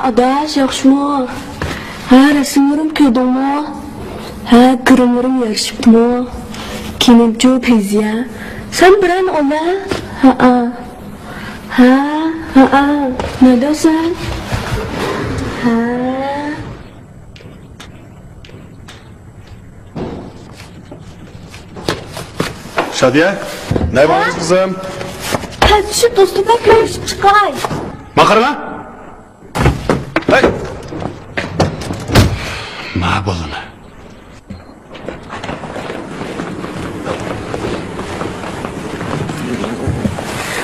Adaş yaxşımı? Resimlerim köydümü? Kırımlarım yarışıptımı? Kenimci peyziye? Sen biren ola? Ne dersen? Şadiye, ne yapıyorsun kızım? Şu dostumla görüşüp çıkay. Makarna? Hey! Ne yapalım?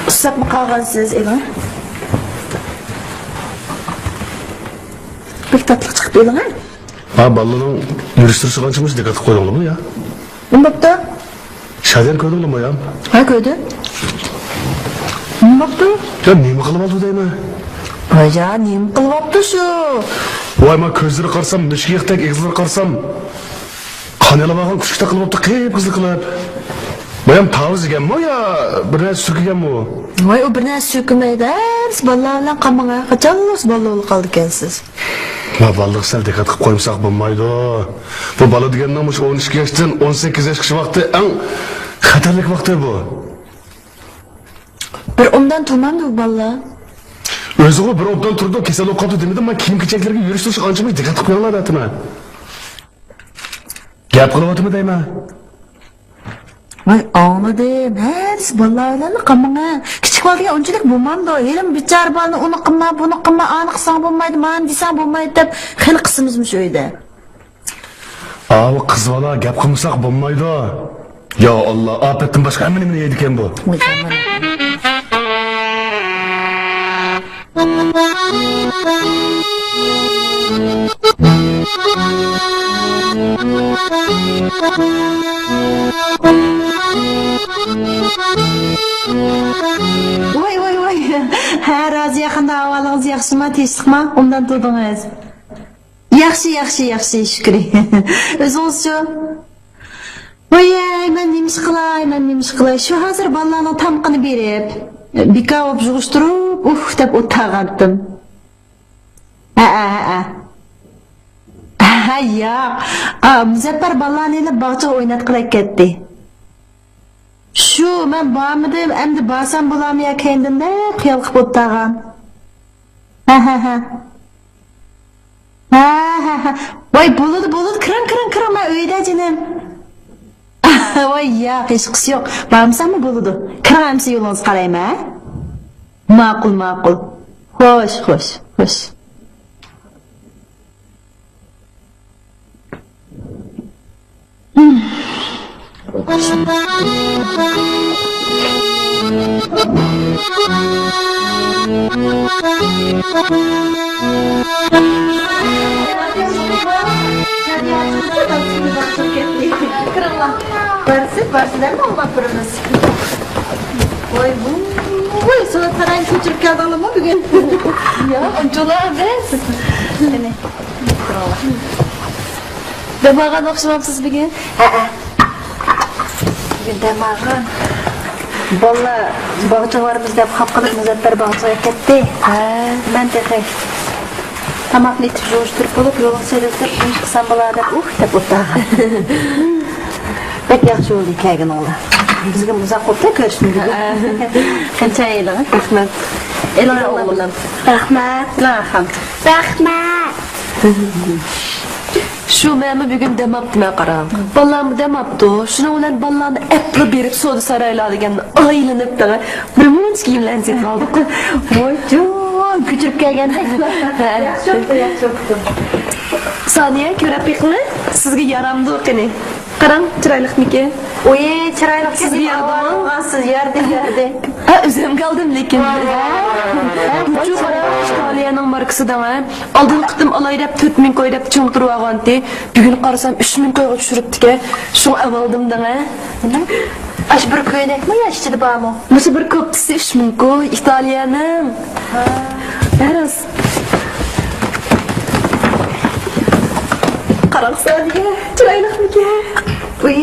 Issak mı kalgansınız Evan? Bir tatlı çıktı Evan ha? Balının yürüstürüsü kançımız dikkat koyalım mı ya? Ne baktı? Şadiye'nin koydum mu ya? Ha koydu. Ne baktı? Ya neyimi kılıp aldı değil mi? Ayca neyim kılıp yaptı şu? Vay ma közleri qarsam, nişkiyektek egizleri qarsam. Kanela bağın küçükte kılıp yaptı, kıyıp kızlı kılıp. Bayam tavız egen mi ya? Bir ne sürkügen mi o? Vay o bir ne sürkümeydi. Ballarla kamana kaçalımız ballı kaldı kensiz. Ma ballık sel dikkat kılıp koymuşsak bulmaydı. Bu balı degen namış 12 yaştan 18 yaş kışı vakti en xatarlik vakti bu. Bir ondan turmamdı bu balla. Özü o bir obdan turdu, kesel okaptı demedim ben kiyim keçeklerge yürüstürüş kançımız dikkat kılıp koyarlar atıma. Gap kılıp atımı deyme. Vay anladım. Her ballarla kamana. Küçük balga onçilik bulmam da. Elim biçar balını onu kımma bunu kımma anıqsan bulmaydı, man desen bulmaydı dep xil qısımızmış öyle. O kız bala gap kılmışsak bulmaydı. Ya Allah, apetten başka emmini yediken bu. Vay aman. Vay. Ha razı yakında havalığınız yaxşıma teştiqma ondan tudunuz. Yaxşı şükür. Özünüz şu. Vay men nemish qilay. Şu hazır ballarning tamqini berib, bika olib yig'ishtirib, deb o'tag'ardim. Ya. Muzaffar ballarni ilib bog'cha o'ynatqilak ketdi. Şu men bormidim, endi borsam bo'larmi ekan deb xiyol qilib o'tag'an. Vay bo'ladi, kiring, men uyda jinim. Vay ya, hech qisi yo'q. Bormisanmi bo'ladi? Kiramsa yo'lingiz qaraymi, ha? Ma'qul. Xo'sh. Barsiler mi olmak burunuz? Vay sana tarayın köçürüp geldi mı bugün? Ya, oncular biz. Hani, krallar. Demağın okşamamsız bugün? Bugün demağın. Valla, bağçalarımızda hep kapkılık Muzaffar bağçaya gitti. Ben de Tamaqni etib jo'shtirib bo'lib, yo'lga chiqib, ish qilsam bo'ladi deb, deb o'tirgan. Bek yaxshi bo'ldi kelgan o'g'li. Bizga uzoq bo'ldi ko'rishdik. Qancha yillar? Rahmat. Elon o'g'lim. Rahmat. Rahmat. Shu meni bugun demabdi men qarang. Ballarni demabdi. Shuning bilan ballarni epli berib so'da saraylar degan aylanib daga bir munch kiyimlarni setib oldik. Voy, ko'chirib kelganda. Yaxshi o'tdi. Saniya ko'rib yiqmi? Sizga yaramdi qani. Qarang, chiroyliqmiki? Oy, chiroyli Sizga yardimi? Siz yardi. Ha, o'zim qoldim lekin. Bu Italiyaning markasidan oldin qitim olay deb 4000 qo'y deb cho'nqirib olgandi. Bugun qarasam 3000 qo'yga tushiribdi-ku. Shu avaldim-da. Ash bir ko'ynakmi yashidi bormi? Musi bir koptisi 3000 qo'y Italiyaning. Ha. Eras. Qarang Saniya, chiroyliqmiki? Uy,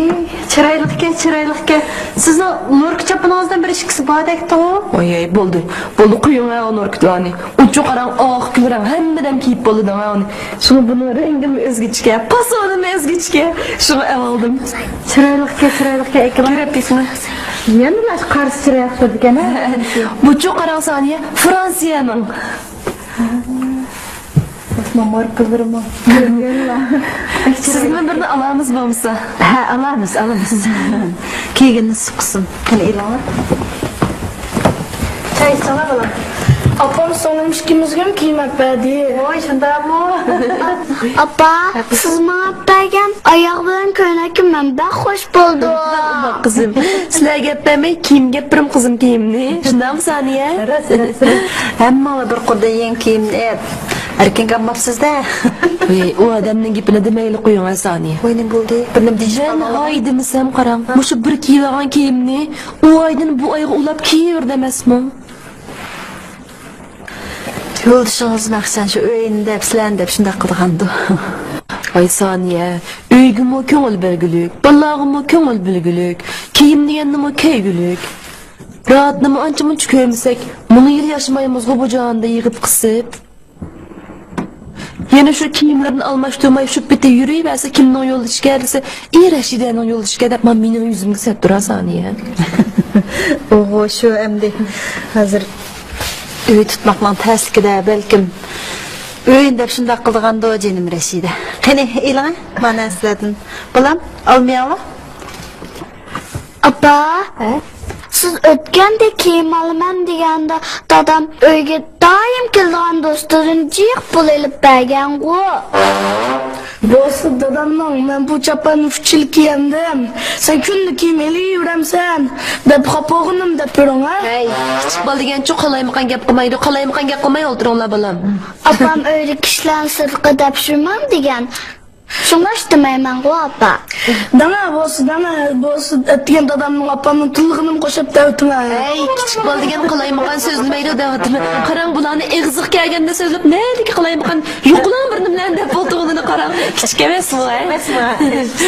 chiroyliqka. Sizni Nurk chapiningizdan bir ikkisi bordakdi. Oy, bo'ldi. Bo'ldi quyung ha Nurkdani. Uchu qarang, oq kulrang hammadan kiyib bo'ldi da uni. Shuni buni rangim o'zgichga, pasonim o'zgichga. Shuni oldim. Chiroyliqka ekran. Ko'ribsizmi? Yana lash qarshi chiroyli ekan. Buchu qarang Saniya, Fransiyaning. Mamar kılırım. Sizin birini alamiz bo'lmasa? Ha, alamiz. Keygini sıksın. Qani ilan. Çay sana balam. Apam sonlamış kimizgem kiymek verdi. Oy, şunda mı? Apa, siz bana bergen ayak bilen köynekim ben hoş buldum. Bak kızım, sizler geplemey, kiyim gepirim kızım kiyimni. Şundan mı Saniye? Hamma bir qo'lda yeng kiyimni et. Erken qamapsiz da. O adamning gepini demayli qo'ying ha Saniye. Voy, ne bo'ldi? Bir nim deyishim. Ben haydimisam qarang. Mushu bir kiyilgan kiyimni o aydan bu oyga ulab kiyaver demasmi? Yo'ldishingiz maqsan shu o'yinda sizlarni shunda qilgandim. Ay Saniye, uygimi ko'ngil belgilik, ballag'imi ko'ngil belgilik, kiyim deganimi keygülik. Rahatnimi ancha-muncha ko'rmasak, ming yil yashamaymiz-ku bu jonda yig'ib qisib. Yana shu kiyimlarni almashtirmay shu bitta yurayversa, kimning yo'li ishga desa, Rashidaning yo'li ishga deb mening yuzimga sep turar Saniye. Oho, shu endi hozir uy tutmoqning ta'sirida balkim o'yin deb shunday qilganda jinim Rashida. Qani ilan, mana sizlardan bolam olmayapmi? Apa, siz ötgende kiyim alaman deganda dadam öyge daim kelgan dostların cık pul elip bergen go. Bosu dadamdan ben bu çapanı fıçıl kiyemdim. Sen günlük kiymeli yüremsen. Dep kapağınım dep durun ha. Hey, kichik bol degan çok qalaymiqan gap qilmaydi, qalaymiqan gap qilmay o'tiringlar bolam. Apam öyle kişilerin sırfı dep sürmem degen. Şuna istemeymen go apa. Dana bosu etken dadamın apamın tılgınım koşup devtime. Hey, kichik bol degan qalaymiqan so'zlamaydi deyaptimi? Qarang bularni eg'iziq kelganda so'zlab, neydi qalaymiqan? Yo'qlan birini bilan deb o'tirganini qarang. Kichik emasmi?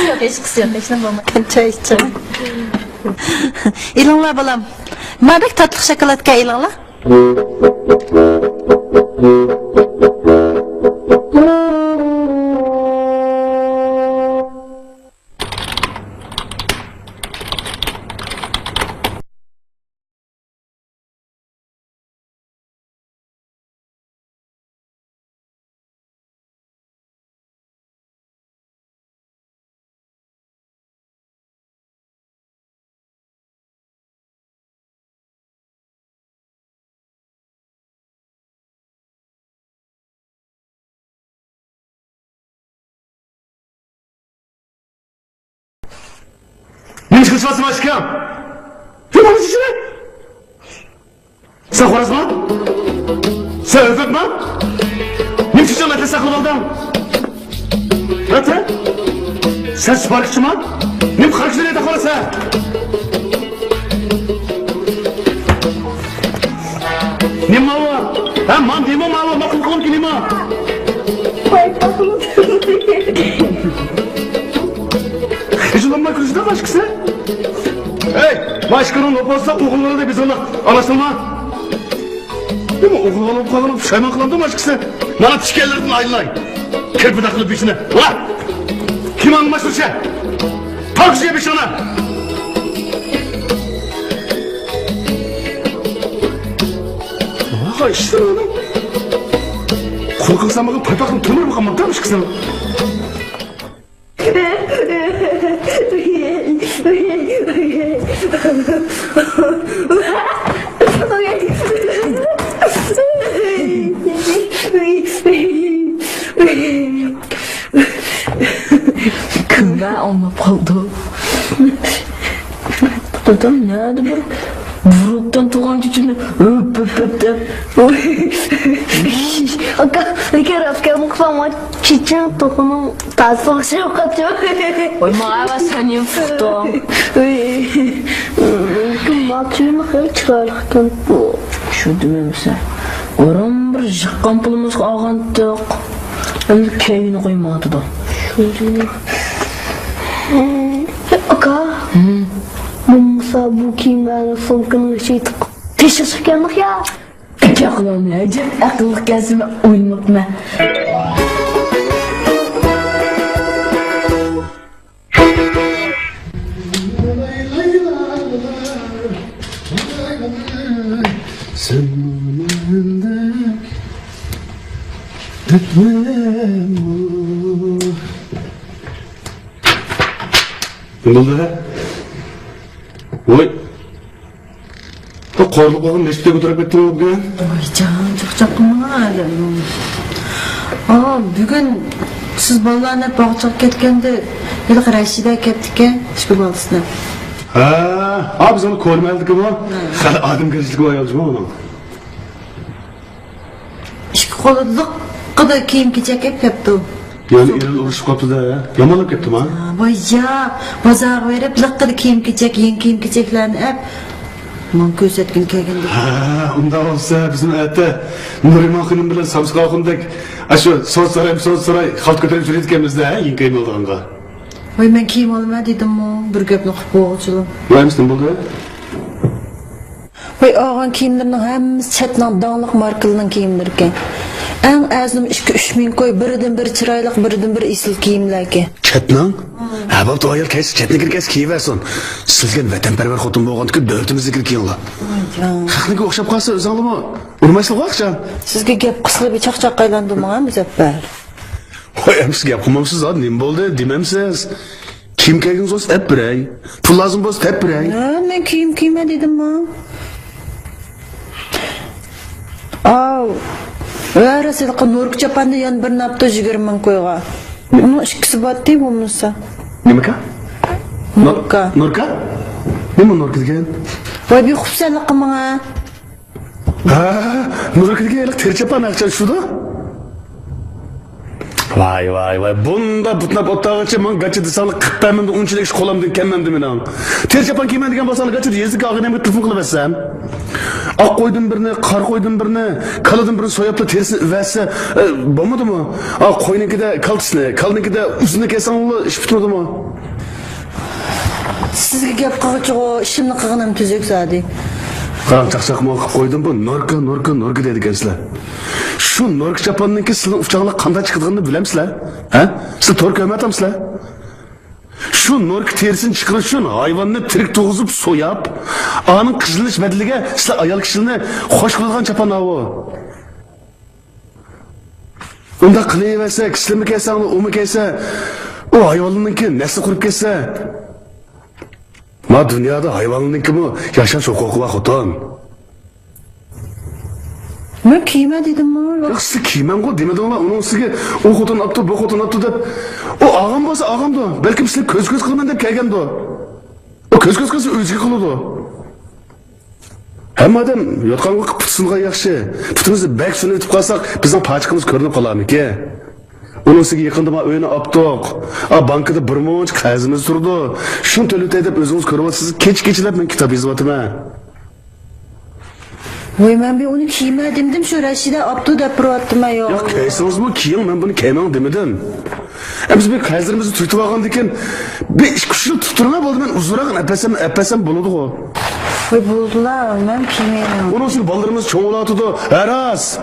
Yok, hech bo'lmagan. Çay içeceğim. İlanlar balam. Mabek tatlı şokoladga ilanlar. Ne iş kılçılasın aşkım? Kim olmuş içine? Sen Horaz mı? Sen Özbek mi? Ne için Mete saklı oldun? Mete? Sen siparişçi mi? Ne karşı nerede Horaz ha? Ne malı? Ha man ne malı? Makul kulum ki ne malı? Ejullanma kızına başkası. Hey, başkanın opası okulları da biz ona anlaşılma. Ama oğlan kalın şeyman kılandı mı aşkısı? Bana tişkellerden ayrılay. Kirpi takılıp içine. Ulan! Kim anlamış bu şey? Taksiye bir şana! Vay işte oğlum. Korkaksan bakın paypakın tümür mü kalmaktamış kızım? Kime olmap kaldı? Dadam nerede bir vuruktan tuğan çiçini öp de. Aka mukfama çiçeğin tokunun tasma şey katıyor. Oy mağaba senin fıhtım. Matçını hiç çıkarırken bu. Şu dememse. Oran bir jıqqan pulumuz ağantık. Hem keyini koymadı da. Aka. Musa bu kiyimlerin sonkunu şey tık. Teşekkürler ya. İki akıllı ne? Acep akıllı gezime oynamak mı? Sen bende gitmem. Ne oldu ha? Oy. O korlu bağın neşte götürüp ettin bugün? Oy can, çok mı öyle? Bugün siz ballarını bağçak ketkende bir Raşida ketdike, şu balısına. Ha, biz onu koymadık ama. Hadi adım karışıklık var yalnız mı onu? İşte koluduk kadar kiyim keçek hep yaptı. Yani irin oluşup kaptı da ya. Yamanlık yaptım ha. Vay ya, bazar verip lıkkıda kiyim keçek, yeni kiyim keçeklerini hep. Aman kösetkin kelgende. Ha, onda olsa bizim evde Nuriman Hanım bilen Samsık Akın'daki aşu son saray halt götürüp sürüyorduklarımızda ha, yeni kıyım olduğunca. Vay ben kiyim olma dedim o, bir göpnü kıp boğuçulu. Neymişsin buldu? Vay ağan kiyimlerinin hemimiz çetnan dağlık markalı'nın kiyimlerken. En azım 2-3 min koy, birden bir çıraylık, birden bir isil kiyimlerken. Çetnan? Ha, bu ayol kaysi çetni kirkes kiyiversin. Sizgen vatanperver xotin bo'lgandiki dörtümüzü kirkiyinlar. Haqniga o'xshab qolsa o'zinglarmi urmaysizlar akşam. Sizga gap qisilib chaqchaq aylandim ha Muzaffar. Voy, siz gap qilmamsiz ha, nima bo'ldi demamsiz. Kiyim kiygingiz bo'lsa tap biray. Pul lozim bo'lsa tap biray. Ha, men kiyim kiyma dedim ha. Arasilqi Nurk chapanda yon bir napta 20 ming qo'yga. Uni ikkisi bor deb bo'lmasa. Nimaka? Nurka. Nurka? Nima Nurka degan? Voy bir xufsalik qilmang ha. Ha, Nurka degan terchapan aqcha shuda. Vay. Bunda butnab o'tag'icha men gacha desangiz 40 mingni unchalik ish qo'lamdan kelmamdi men. Terchapan kiyman degan bo'lsangiz gacha yezdik og'inamga telefon qilib bersam. Oq qo'ydim birini, qor qo'ydim birini, kaladim birini so'yapti terisini ivasa bo'lmadimi? Qo'ynikida kaltisni, kalnikida uzini kesanglar ish bitmadimi? Sizga gap qiluvchi ishimni qilganim tuzuk zodi. Qarang chaqchaqma qilib qo'ydim bu Nurka deydi ekansiz. Shu Nurka chaponniki sizning ufchaqlar qanday chiqadiganini bilamsizlar? Ha? Siz to'r ko'rmatamsizlar? Shu Nurka terisini chiqarish uchun hayvonni tirik tug'izib so'yab, aning qizilish badaliga sizlar ayol kishilarni xo'sh qilgan chapon o. Unda qilaversa, kishilarmi kelsanglar, umi kelsa, u hayvonninki nasl qurib kelsa, ma dunyoda hayvonninkimi yashash huquqi va xotin. Men kiyma dedim-mi? Siz kiymangu demadinglar, uning ustiga u xotin olibdi, bu xotin olibdi deb. O og'am bo'lsa og'amdi. Balkim sizlar ko'z qilaman deb kelgandi. O ko'z qilsa o'ziga qiladi. Hammadan yotqanga qipitsinga yaxshi. Putimizni bak shuni yutib qolsak, bizning pachiqimiz ko'rinib qolarmiki? Onun ustiga yaqinda men uyini olibdik. Bankada bir munch qarzimiz turdi. Shuni to'latay deb o'zingiz ko'ryapsiz. Kech-kechlab men kitob yozyapman. Voy men bir uni kiyma dedim, shu Rashida obdu deb turyaptimi yo? Yo'q, keysingizmi kiying, men buni kiymang demadim. Biz bir qarzlarimizni tutib olgandan keyin 5 kuchli tuttirma bo'ldi, men uzrog'ini apasam bo'ladi-ku. Oy buldular, ben kiymeyelim. Onun için ballarımız çoğulatıdı. Eras.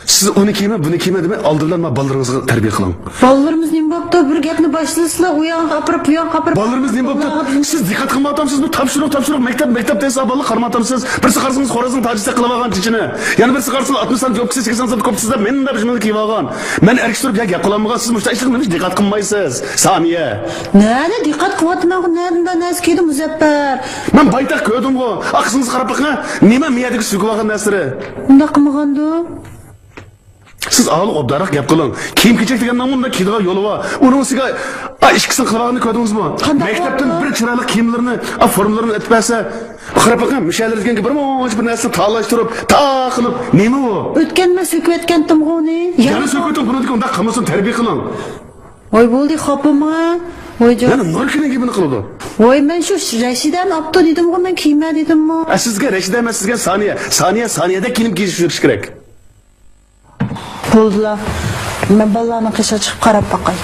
Siz onu kiyme, bunu kiyme deme, aldırlanma ballarınızı terbiye kılın. Ballarımız ne bapta bir gapni başlasılar, uyan kapırıp, uyan kapırıp. Ballarımız ne yaptı? Siz dikkat kılmatamsınız, bu tapşırık, mektep desa ballı karmatamsınız. Bir sıkarsınız, xorazın tacisi kılıvagan çiçini. Yani bir sıkarsınız, 60 santim, 80 santim kopsuzda, menin de bir cümle kiyvagan. Ben erkek ya kullanmagan, siz müştahişlik demiş, dikkat kılmaysınız. Saniye. Nerede dikkat kıvatmak, nerede neskiydi müzebber. Ben baytak gördüm bu. Aksınız karap bakın, nime miyadaki sükuvagan nesiri. Bunda kımıgandı. Siz ağlı obdarak yap kılın. Kiyim keçek degen namunda kiydiğe yolu var. Onun siga işkisini kılağını gördünüz mü? Mektepten bir çıraylık kiyimlerini, formlarını etmezse, karap bakın, müşahirler degen gibi bir nesini tağlaştırıp, ta kılıp, neymi o? Ötkenme söküvetkendim goni. Yani söküvetin bunu deken, onda kamusunu terbiye kılın. Oy buldu kapıma. Oy canım. Yani narkinin gibini kılıdı. Oy ben şu Reşiden apto dedim o ben kiyme dedim mi? Sizge reşide emez, sizge saniyede kiyinip giyiş gerek. Buldular. Ben ballarına kışa çıkıp karap bakayım.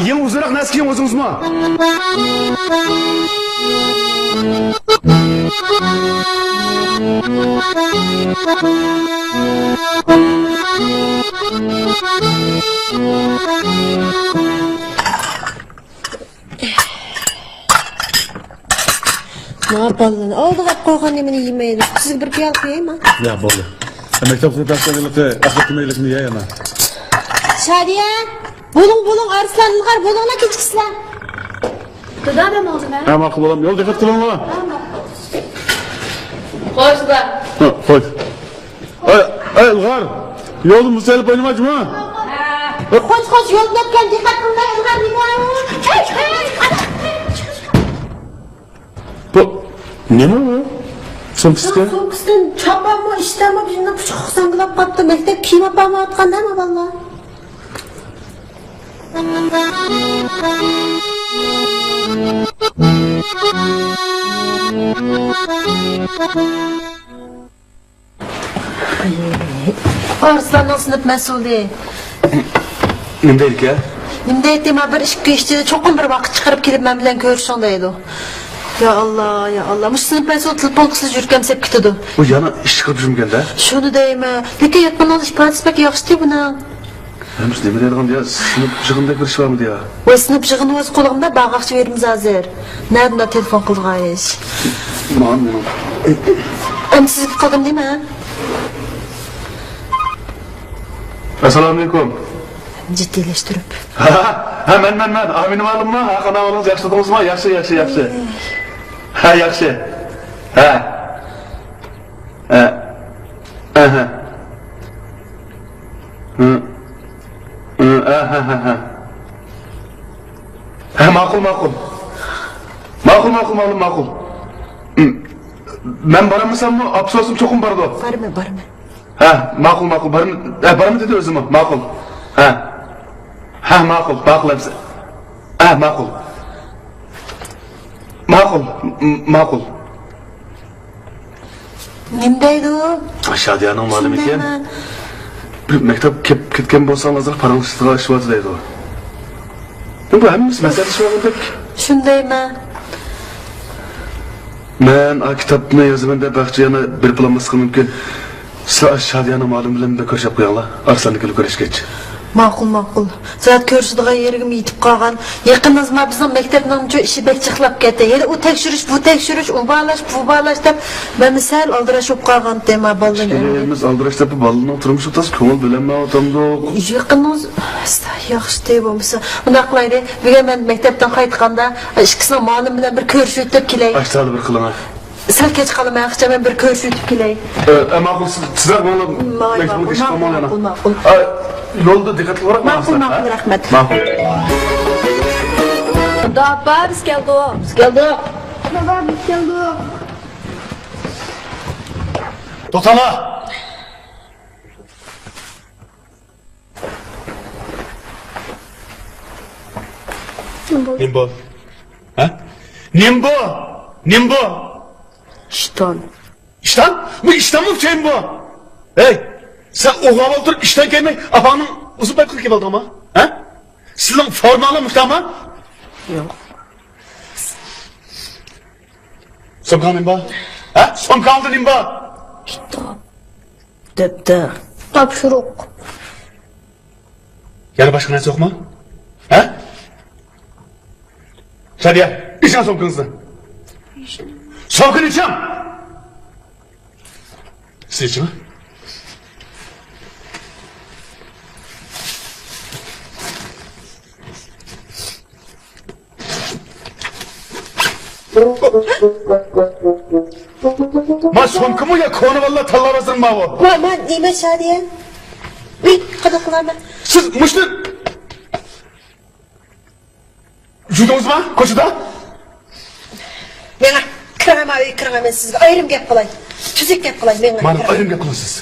Yeni uzarak nasıl kiyin özünüz mü? Ne yapalım? Oldu hep koygan yemini yemeyelim. Siz bir piyal koyayım mı? Ya boldu. Mektep kurtarsalıkı akıtmaylık mı ya yana? Şadiye! Bulun arslanlar bulunla keçiksinler. Dudam oldu lan. Ha makul olam. Yol dikkat kılın ola. Hoş da. Ha, koy. Ay Ilgar. Yolun bu selip oynamacı mı? Koş yol dökken dikkat kılma Ilgar bir Bu ne mi bu? Son piske. Soğuküstün çapam mı işten mi bizimle puçuk sangılap kaptı. Mektep kiyme bağımı atkan değil mi valla? Arslanın sınıf mesulü. Ne dedik ya? Şimdi ettiğim bir iş geçti. Çok bir vakit çıkarıp gelip ben bilen görüşündeydi. Ya Allah ya Allah. Mış sınıf mesulü polkusuz yürürken sep gidiyordu. O yana iş çıkarıp жүрüm geldi. Şunu deyime. Leke yatman iş pek yaxşı değil buna. Hemiz ne bileydim diye sınıf çıkında bir iş var mı diye. O sınıf çıkını öz kolumda bağakçı verimiz hazır. Nereden de telefon kılgayız. Mağan benim. Hem siz kaldım değil mi? Assalamu alaikum. Ciddileştirip. Ha men. Aminim alım mı? Ha kana olunuz yaxşıdınız mı? Yaxşı. Ha yaxşı. Ha. Aha. Ha makul. Makul. Ben baramısam mı? Absosum çokum bardı. Barımı. Ha makul. Barımı dedi özümü. Makul. Ha makul. Hepsi. Ha makul. Nimdeydi o? Şadiyanın malum iken. Bir mektep ketken bolsan azıcık paranıştığa iş vardı deydi o. Bu hemimiz mesele iş vardı. Şundayım ha. Ben a kitapını yazımında bahçeyana bir planması mümkün. Sıra Şadiyanın malum bilen de körşap koyanlar. Arslanlık ile körüş geç. Makul. Zat körüşdüğü yerigim yitip kalgan. Yakınız mı bizim mektepten şu işi bek çıklap gitti. Hele o tekşürüş, bu tekşürüş, bu bağlaş deyip ben misal aldıraşıp kalgan deme balın. Elimiz aldıraş yapıp balına oturmuş otas köngül bilenme otamdı. Yakınız yaxşı deyip olmasa. Undaqlaydı. Bugün ben mektepten qaytqanda ikisinin malum bilen bir körüş ötüp keley. Açtalı bir kılına. Sel geç kalmayakça ben bir körüş ötüp keley. Makul sizler bana mektebin iş kalmalı yana. Makul. Yolda dikkatli olarak mı? Makul, rahmet. Makul. Da biz geldik. Baba biz geldik. Totala! Nimbo. Ha? Nimbo! Şitan. İşten? Bu işten mi şeyim bu? Hey! Sen oğlan oturup işten gelmek, afanın uzun beklik gibi oldu ama. Ha? Sizin formalı mı ama? Yok. Somkang nimba? Ha? Somkangda nimba? Kitob. Depter. Topshiriq. Yana boshqa narsa yo'qmi? Ha? Shadiya, ishon somkangizni. Somkani icham. Sizmi? Ma somkimi ya konu valla tallavasın ma bu. Ma nima Shadiya? Uy, qanaqa qilaman? Siz mushni Judingizmi ko'chada? Menga kiraman sizga ayrim gap qilay. Tuzuk gap qilay menga. Mana ayrim gap qilasiz.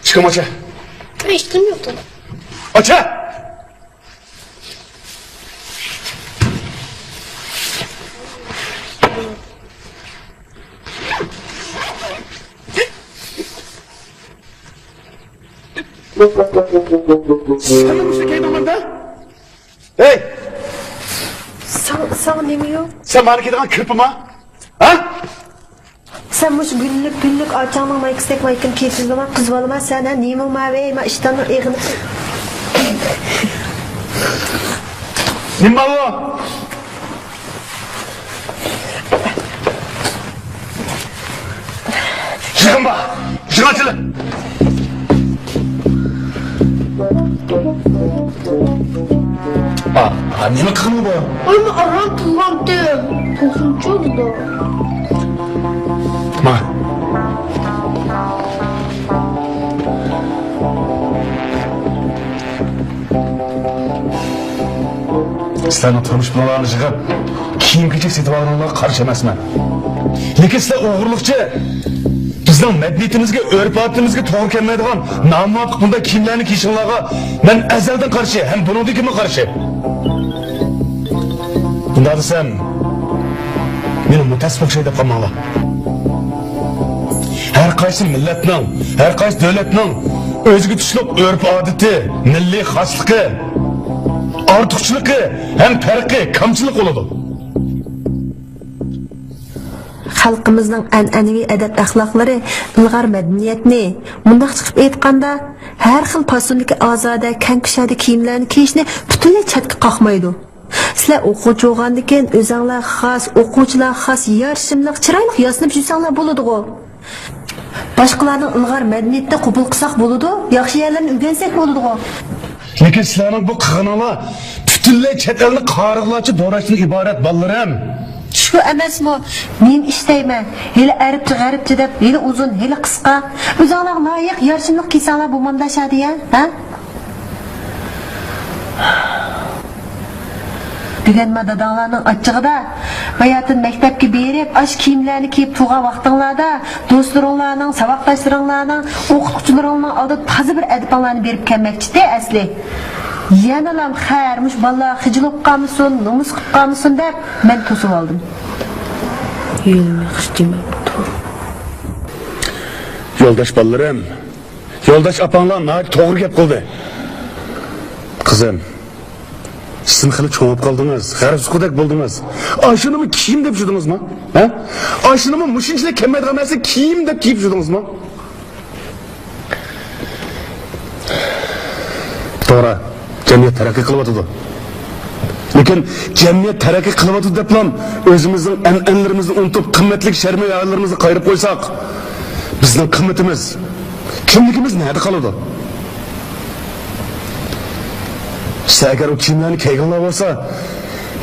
Chiqim ocha. Hech kim yo'q. Ocha! Sen mushni kiydiringda? Hey! Sana nima yo'q? Sen mani kiydigan kirpimi? Ha? Sen mush günlük açanın maykistek maykın keyifsiz zaman kız balama sen ha nima mavi ma iştanın eğini. Nimma bu? Çıkın bak! Çıkın açılı! Nima qilmi bu? Ama aram tulandım. To'qinchi oldu. Ma. Sizlarning turmush planlarini yig'ib, kiyim-kechak setib olganlarga qarshi emasman. Lekin sizlar o'g'irlikchi. Bizning madaniyatimizga, urf-odatimizga to'g'ri kelmaydigan nomuvofiq bunday kiyimlarni kiyishinglarga men azaldan qarshi, ham buningdagimi qarshi. Bunda desam, meni mutasabbiq şey deb qolmanglar. Har qaysi millatning, har qaysi davlatning o'ziga tushliq urf-odati, milliy xosligi, ortiqchiligi ham farqi, kamchilik bo'ladi. Xalqimizning an'anaviy adab axloqlari, ilg'or madaniyatni mundaq chiqib aytganda har xil fasondagi ozoda, kang-kushada kiyimlarni kiyishni butunlay chatga qoqmaydi. Sizlar o'quvchi bo'lgandan keyin o'zinglar xos, o'quvchilar xos yarshimliq, chiroyli yosinib yursanglar bo'ladi-ku. Boshqalarning ilg'or madaniyatni qabul qilsak bo'ladi, yaxshi yerlarni o'rgansak bo'ladi-ku. Lekin sizlarning bu qilganinglar butunlay chet elni qoriqlarcha do'rashdan iborat bolalarım. Shu emasmi? Men ishlayman. Hali arabcha, g'aribcha deb, hali uzun, hali qisqa. O'zinglar loyiq yarshimliq kiysanglar bo'lmanda Shadiya, ha? Deganma dadanglarning achchig'ida hayotini maktabga berib, ash kiyimlarni kiyib turgan vaqtinglarda do'stlaringlarning, saboqdoshlaringlarning, o'qituvchilaringning oldida toza bir adablarni berib kelmoqchi-da asli. Yanalam xarmush balla xijilib qolmasin, nomus qilib qolmasin deb men to'sib oldim. Yelmi xishtimabdi. Yo'ldosh bolalarım, yo'ldosh opanglar noyat to'g'ri gap qildi. Qizim, siz xili cho'mib qoldingiz, g'aribsizqudek bo'ldingiz. Ashunimi kiyim deb yurdingizmi? Ha? Ashunimi mushunchalik kelmaydigan narsa kiyim deb kiyib yurdingizmi? To'g'ri, jamiyat taraqqiy qilyapti. Lekin jamiyat taraqqiy qilyapti deb ham o'zimizning an'analarimizni unutib, qimmatli sharmiy ayollarimizni qayirib qo'ysak, bizning qimmatimiz, kimligimiz nerede qoladi? Siz agar o kiyimlarni kiyganlar bo'lsa,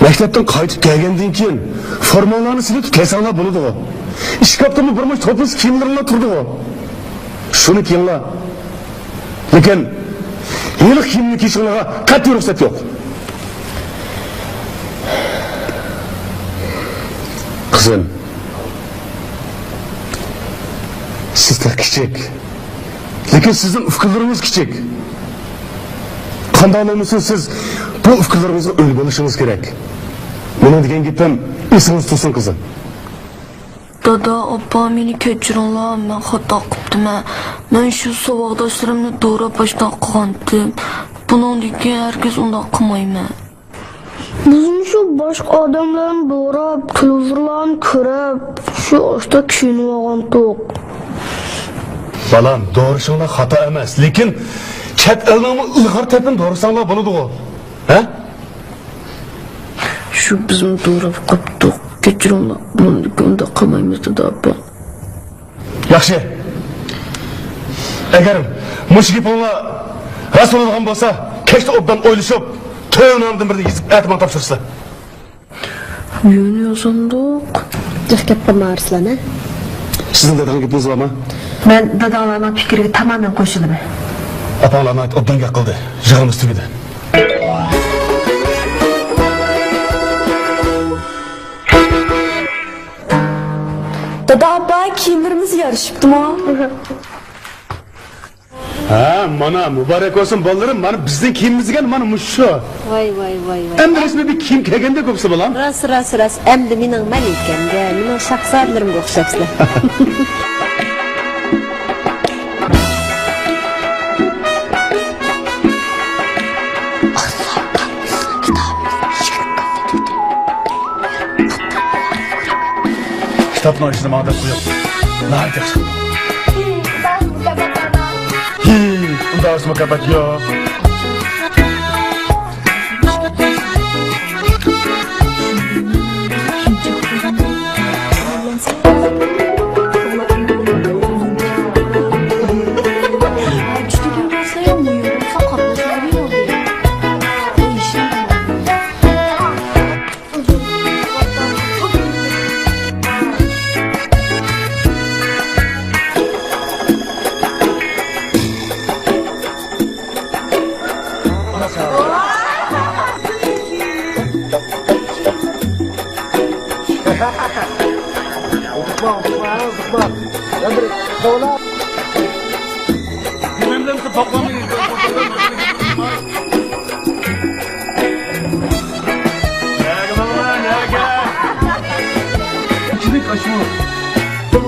maktabdan qaytib kelgandan keyin formalarni silib kelsanlar bo'ladi. Ishkopdami bir mo'ch to'pis kiyimlarlar turdi. Shuni kiyinglar. Lekin yeni kiyimni kiyishinglarga qat'iy ruxsat yo'q. Qizim, sizlar kichik. Lekin sizning fikrlaringiz kichik. Qanday bo'lmasiz siz bu fikrlaringizga o'l bo'lishingiz kerak. Mana degan gapim esingiz tursin qizim. Dada, oppa meni kechiringlar, men xato qildim. Men shu saboqdoshlarimni to'g'ri boshdan qilgandim. Bundan keyin herkes undoq qilmayman. Bizim şu başka adamların doğrab, televizorlarını körüp, şu işte kişini olgan tok. Balam, doğrusanglar xato emas, lekin chet elning ilg'or tepin doğrusanglar bo'ladi-ku. Ha? Şu bizim doğrab qaptık. Kechiringlar, buni kunda qilmaymiz dedi abba. Yaxshi. Agar mush gapinglar rost bo'ladigan bo'lsa, kechda obdan o'ylashib, to'yinamdan birni yezib aytmoq topshirsizlar. Yön yazandık. Cıhkep qilma Arslan, ha? Sizning dadang gapingiz bormi? Ben dadalarning fikriga tamamen qo'shilaman. Apanglarni ayt, obdan gap qildi. Yig'imiz tugadi. Dada abba kiyimlerimiz yarışıptı mı? Ha, mana muborak olsun bolalarım, mana bizning kiyimimizga mana mushu. Vay vay vay vay. Endi resmi bir kiyim kiyganda ko'psi bolam. Ras. Endi mening malikamga, mening shahzodlarimga o'xshabsizlar. Kitapni ochishni ma'qul qo'yib. Nahayat yaxshi. Unda o'sma kapat yo'q.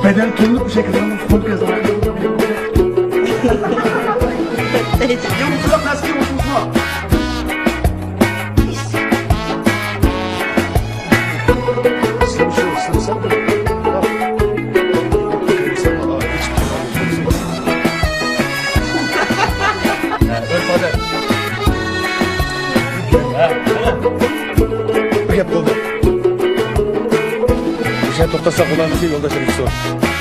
Beden turluk bir şekilde podcast var. Yumuşak nasıl yumuşak? Size bir şey olsun sen de. Bir gap bo'ldi. Bir şey to'xtasak ularni yoldaşlar